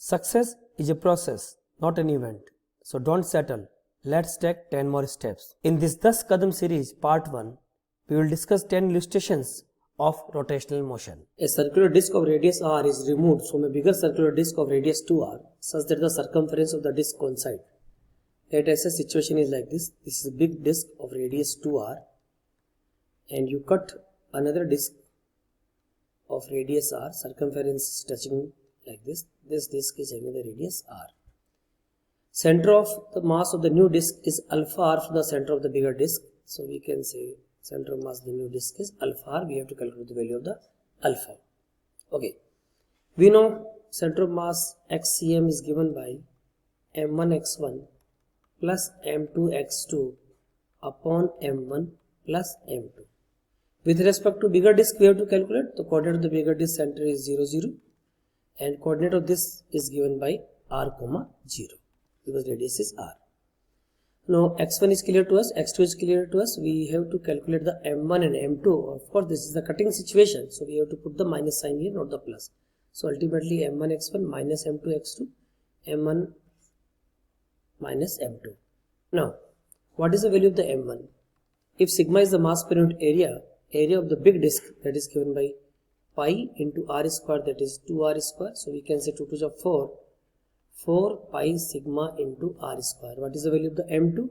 Success is a process, not an event. So don't settle. Let's take 10 more steps. In this 10 Kadam series, part 1, we will discuss 10 illustrations of rotational motion. A circular disc of radius r is removed from a bigger circular disc of radius 2r such that the circumference of the disc coincide. Let us say situation is like this. This is a big disc of radius 2r and you cut another disc of radius r, circumference is touching like this. This disc is having the radius r. Center of the mass of the new disc is alpha r from the center of the bigger disc. So we can say center of mass of the new disc is alpha r. We have to calculate the value of the alpha. Okay. We know center of mass xcm is given by m1 x1 plus m2 x2 upon m1 plus m2. With respect to bigger disc, we have to calculate the coordinate of the bigger disc center is 0, 0 and coordinate of this is given by r, 0 because radius is r. Now x1 is clear to us, x2 is clear to us. We have to calculate the m1 and m2. Of course, this is the cutting situation, so we have to put the minus sign here, not the plus. So ultimately m1 x1 minus m2 x2, m1 minus m2. Now, what is the value of the m1? If sigma is the mass per unit area of the big disk, that is given by pi into r square, that is 2r square. So we can say 2 to the 4 pi sigma into r square. What is the value of the m2?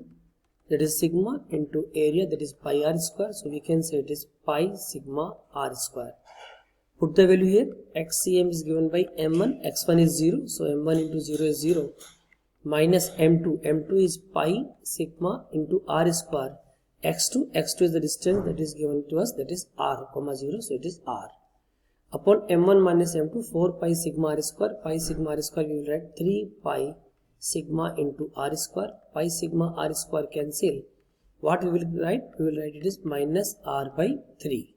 That is sigma into area, that is pi r square. So we can say it is pi sigma r square. Put the value here. xcm is given by m1, x1 is 0. So m1 into 0 is 0 minus m2. m2 is pi sigma into r square. x2 is the distance that is given to us, that is r, 0, so it is r. Upon m1 minus m2, 4 pi sigma r square. Pi sigma r square, we will write 3 pi sigma into r square. Pi sigma r square cancel. What we will write? We will write it is minus r by 3.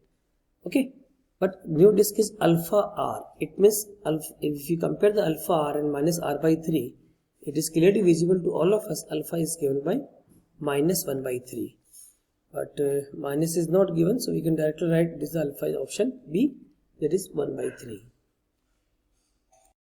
Okay. But new disk is alpha r. It means if you compare the alpha r and minus r by 3, it is clearly visible to all of us. Alpha is given by minus 1 by 3. But minus is not given, so we can directly write this alpha option B, that is 1 by 3.